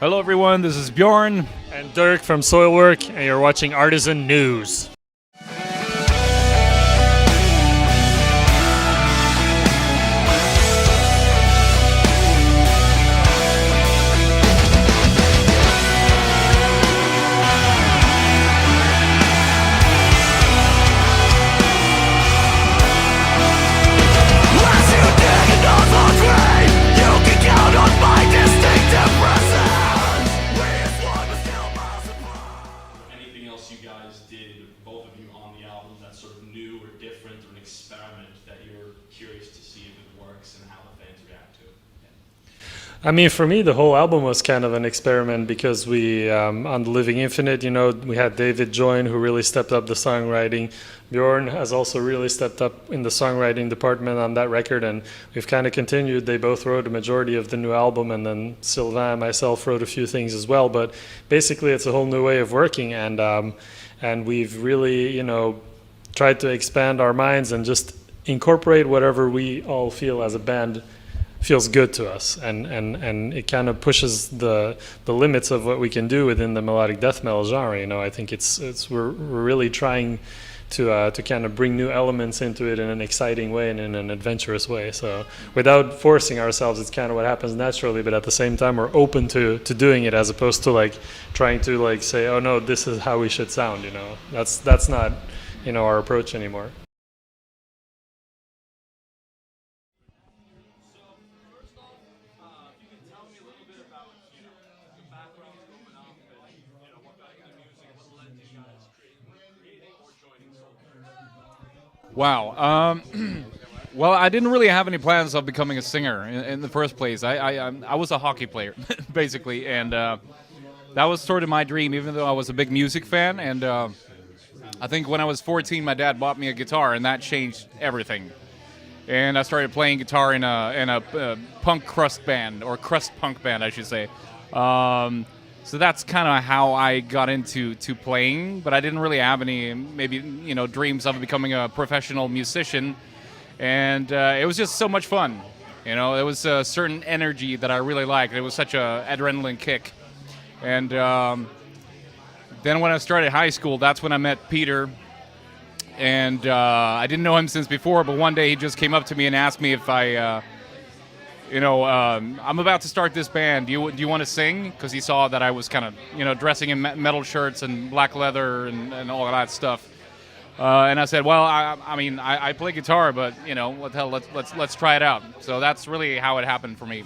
Hello, everyone. This is Bjorn. And Dirk from Soilwork, and you're watching Artisan News. Anything else you guys did, both of you, on the album that's sort of new or different or an experiment that you're curious to see if it works and how the fans react to it? I mean, for me, the whole album was kind of an experiment because we, on The Living Infinite, we had David join, who really stepped up the songwriting. Bjorn has also really stepped up in the songwriting department on that record, and we've kind of continued. They both wrote a majority of the new album, and then Sylvain and myself wrote a few things as well. But basically, it's a whole new way of working, and we've really, tried to expand our minds and just incorporate whatever we all feel as a band feels good to us, and it kind of pushes the limits of what we can do within the melodic death metal genre. I think we're really trying to kind of bring new elements into it in an exciting way and in an adventurous way. So without forcing ourselves, it's kind of what happens naturally. But at the same time, we're open to doing it, as opposed to trying to say, oh no, this is how we should sound. That's not our approach anymore. Wow. Well, I didn't really have any plans of becoming a singer in the first place. I was a hockey player, basically, and that was sort of my dream, even though I was a big music fan. And I think when I was 14, my dad bought me a guitar, and that changed everything. And I started playing guitar in a punk crust band, or crust punk band, I should say. So that's kind of how I got into playing, but I didn't really have any dreams of becoming a professional musician. And it was just so much fun. There was a certain energy that I really liked. It was such a adrenaline kick. And then when I started high school, that's when I met Peter. And I didn't know him since before, but one day he just came up to me and asked me if I'm about to start this band. Do you want to sing? Because he saw that I was kind of, dressing in metal shirts and black leather and all of that stuff. And I said, well, I play guitar, but what the hell? Let's try it out. So that's really how it happened for me.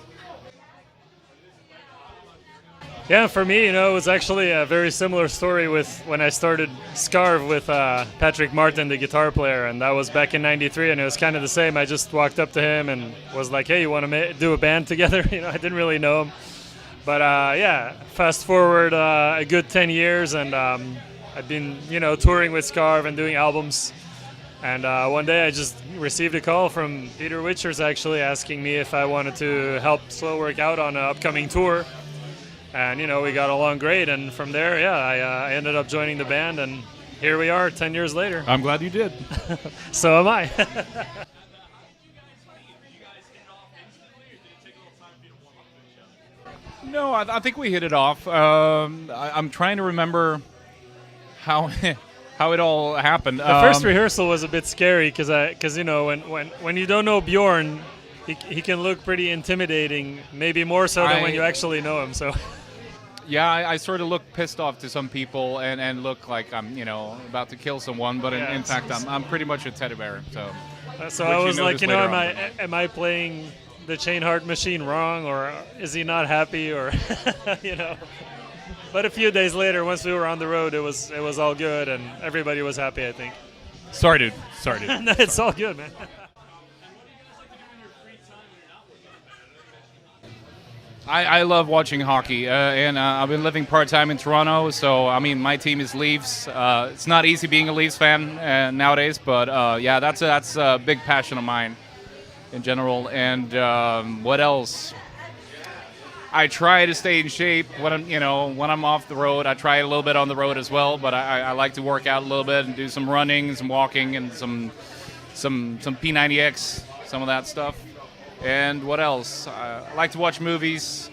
Yeah, for me, it was actually a very similar story with when I started Scarve with Patrick Martin, the guitar player, and that was back in '93, and it was kind of the same. I just walked up to him and was like, hey, you want to do a band together? I didn't really know him. But fast forward a good 10 years, and I've been, touring with Scarve and doing albums. And one day I just received a call from Peter Witchers, actually, asking me if I wanted to help Soilwork out on an upcoming tour. And, we got along great. And from there, I ended up joining the band. And here we are 10 years later. I'm glad you did. So am I. No, I think we hit it off. I'm trying to remember how it all happened. The first rehearsal was a bit scary because when you don't know Bjorn, he can look pretty intimidating, maybe more so than when you actually know him. So. Yeah, I sort of look pissed off to some people and look like I'm, about to kill someone, but in fact, I'm pretty much a teddy bear. So I was like, am I playing the Chain Heart Machine wrong, or is he not happy, or But a few days later, once we were on the road, it was all good, and everybody was happy, I think. Sorry, dude. No, it's all good, man. I love watching hockey, and I've been living part-time in Toronto, so, my team is Leafs. It's not easy being a Leafs fan nowadays, but, that's a big passion of mine in general. And what else? I try to stay in shape when I'm off the road. I try a little bit on the road as well, but I like to work out a little bit and do some running, some walking, and some P90X, some of that stuff. And what else? I like to watch movies.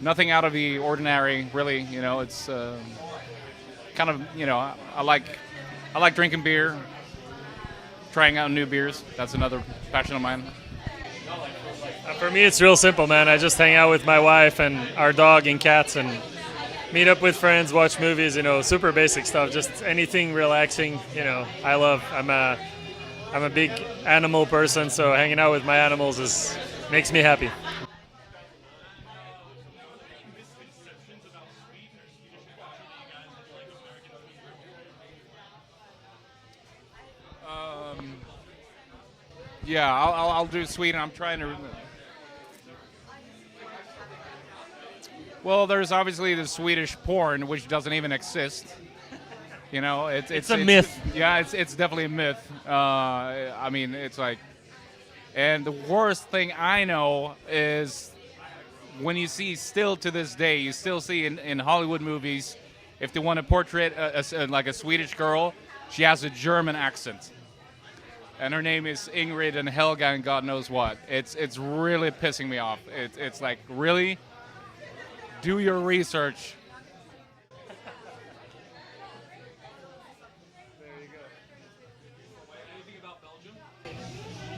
nothing out of the ordinary, really. You know, it's kind of, you know, I like drinking beer, trying out new beers. That's another passion of mine. For me, it's real simple, man. I just hang out with my wife and our dog and cats and meet up with friends, watch movies, you know, super basic stuff, just anything relaxing, you know, I'm a big animal person, so hanging out with my animals makes me happy. Yeah, I'll do Sweden. I'm trying to. Well, there's obviously the Swedish porn, which doesn't even exist. You know, it's a myth. Yeah, it's definitely a myth. I mean, it's like, and the worst thing I know is when you see, still to this day, you still see in Hollywood movies, if they want to portray like a Swedish girl, she has a German accent. And her name is Ingrid and Helga and God knows what. It's really pissing me off. It's like, really? Do your research.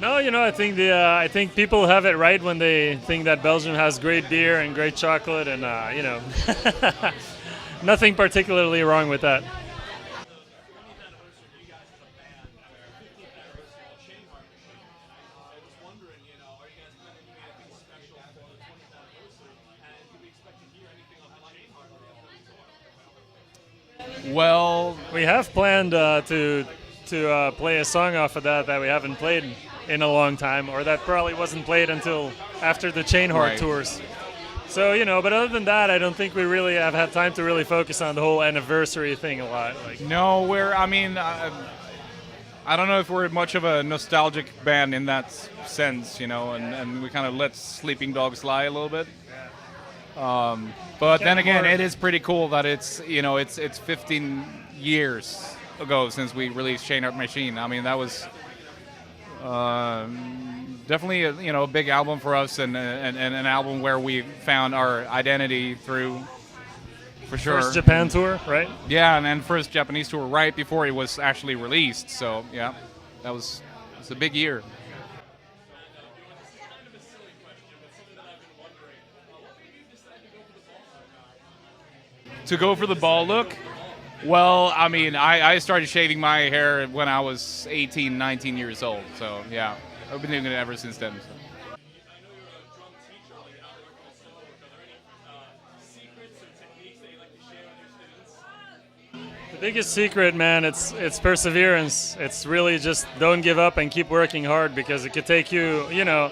No, you know, I think people have it right when they think that Belgium has great beer and great chocolate, and you know, nothing particularly wrong with that. Well, we have planned to play a song off of that we haven't played in a long time, or that probably wasn't played until after the Chain Heart right. tours. So, you know, but other than that, I don't think we really have had time to really focus on the whole anniversary thing a lot. Like, no, I don't know if we're much of a nostalgic band in that sense, you know, and we kind of let Sleeping Dogs lie a little bit. But then again, it is pretty cool that it's 15 years ago since we released Chain Heart Machine. I mean, that was definitely a big album for us, and an album where we found our identity through, for sure. First Japan tour, right? Yeah, and then first Japanese tour right before it was actually released. So yeah, it was a big year. To go for the ball look? Well, I mean, I started shaving my hair when I was 18, 19 years old. So, yeah, I've been doing it ever since then. So. The biggest secret, man, it's perseverance. It's really just don't give up and keep working hard, because it could take it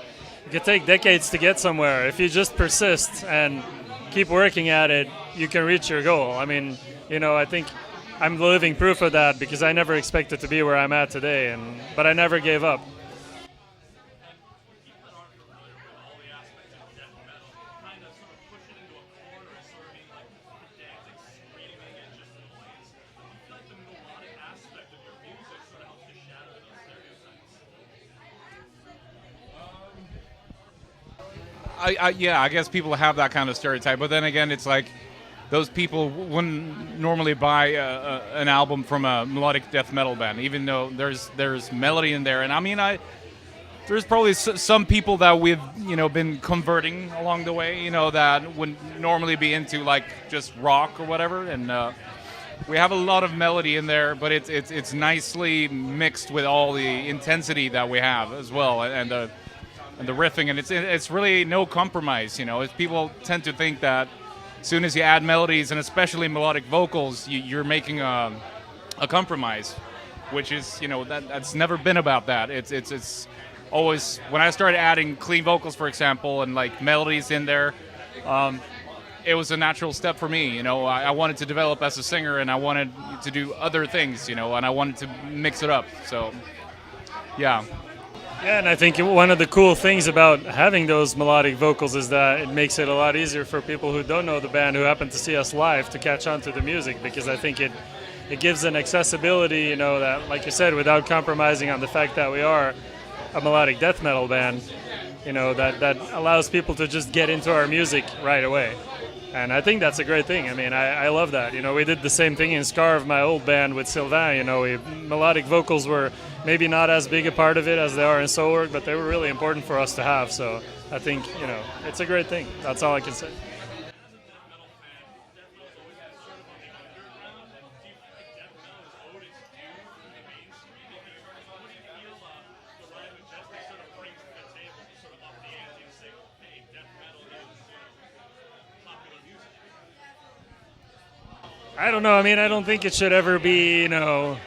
could take decades to get somewhere. If you just persist and keep working at it, you can reach your goal. I mean, I think I'm the living proof of that, because I never expected to be where I'm at today, but I never gave up. I guess people have that kind of stereotype, but then again, it's like those people wouldn't normally buy an album from a melodic death metal band, even though there's melody in there. And I mean, there's probably some people that we've been converting along the way, that would normally be into like just rock or whatever, and we have a lot of melody in there, but it's nicely mixed with all the intensity that we have as well, and the riffing, and it's really no compromise. People tend to think that as soon as you add melodies, and especially melodic vocals, you're making a compromise, which is that's never been about that. It's always, when I started adding clean vocals, for example, and like melodies in there, it was a natural step for me. I wanted to develop as a singer, and I wanted to do other things, and I wanted to mix it up. So, yeah. Yeah, and I think one of the cool things about having those melodic vocals is that it makes it a lot easier for people who don't know the band, who happen to see us live, to catch on to the music, because I think it gives an accessibility, that, like you said, without compromising on the fact that we are a melodic death metal band, that allows people to just get into our music right away. And I think that's a great thing. I mean, I love that. You know, we did the same thing in Scarve, my old band, with Sylvain. You know, melodic vocals were maybe not as big a part of it as they are in Soilwork, but they were really important for us to have. So I think, you know, it's a great thing. That's all I can say. I don't know. I mean, I don't think it should ever be, you know,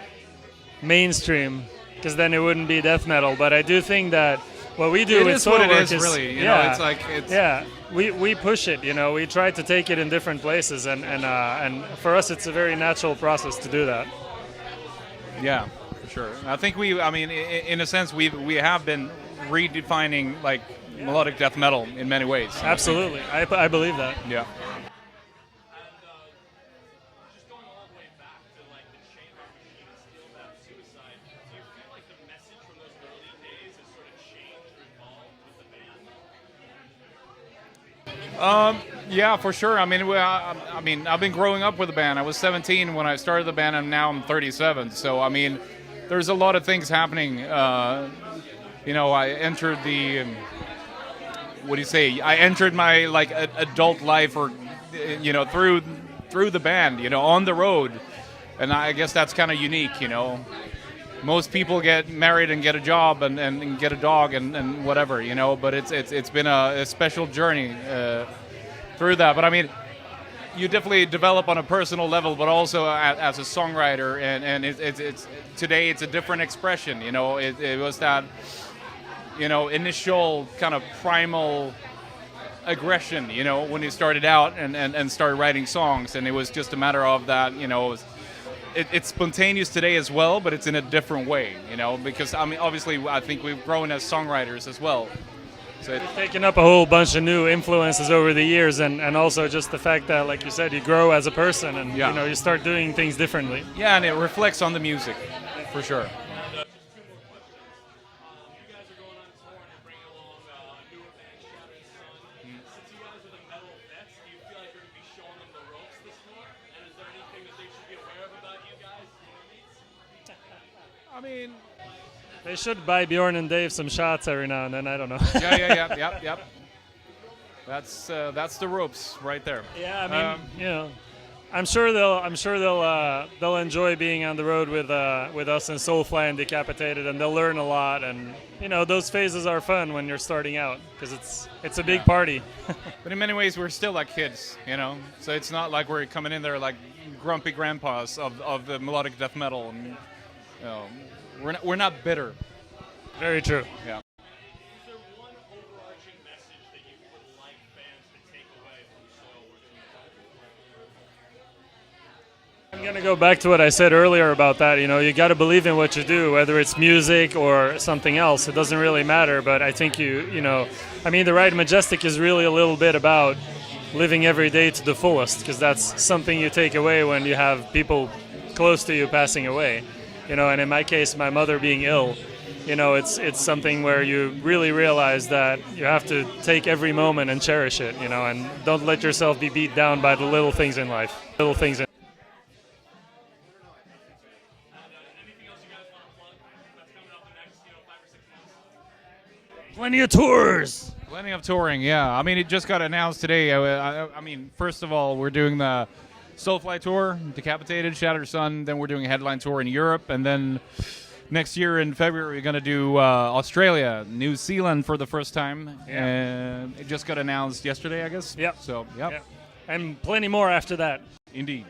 mainstream, because then it wouldn't be death metal. But I do think that what we do with Soilwork is really. You yeah, know, it's like it's yeah. We push it. You know, we try to take it in different places, and for us, it's a very natural process to do that. Yeah, for sure. I think I mean, in a sense, we have been redefining like melodic death metal in many ways. Absolutely, I believe that. Yeah. Yeah, for sure. I mean, I've been growing up with the band. I was 17 when I started the band, and now I'm 37. So, I mean, there's a lot of things happening. You know, I entered the, what do you say? I entered my like adult life, or you know, through the band. You know, on the road, and I guess that's kind of unique. You know, most people get married and get a job and get a dog and whatever. You know, but it's been a special journey. Through that, but I mean, you definitely develop on a personal level, but also as a songwriter, and it's today it's a different expression. You know, it was that, you know, initial kind of primal aggression. You know, when you started out and started writing songs, and it was just a matter of that. You know, it's spontaneous today as well, but it's in a different way. You know, because I mean, obviously, I think we've grown as songwriters as well. So we've taken up a whole bunch of new influences over the years, and also just the fact that, like you said, you grow as a person, and you know, you start doing things differently. Yeah, and it reflects on the music, for sure. I mean, they should buy Bjorn and Dave some shots every now and then. I don't know. Yep. That's the ropes right there. Yeah, I mean, you know, I'm sure they'll enjoy being on the road with us and Soulfly and Decapitated, and they'll learn a lot. And you know, those phases are fun when you're starting out, because it's a big party. But in many ways, we're still like kids, you know. So it's not like we're coming in there like grumpy grandpas of the melodic death metal, and you know, we're not bitter. Very true. Yeah. I'm going to go back to what I said earlier about that. You know, you got to believe in what you do, whether it's music or something else. It doesn't really matter. But I think you know, I mean, the Ride Majestic is really a little bit about living every day to the fullest, because that's something you take away when you have people close to you passing away. You know, and in my case, my mother being ill, you know, it's something where you really realize that you have to take every moment and cherish it, you know, and don't let yourself be beat down by the little things in life. Plenty of tours. Plenty of touring, yeah. I mean, it just got announced today. I mean, first of all, we're doing the Soulfly tour, Decapitated, Shattered Sun. Then we're doing a headline tour in Europe, and then next year in February we're going to do Australia, New Zealand for the first time. Yeah. And it just got announced yesterday, I guess. Yep. So, yep. And plenty more after that. Indeed.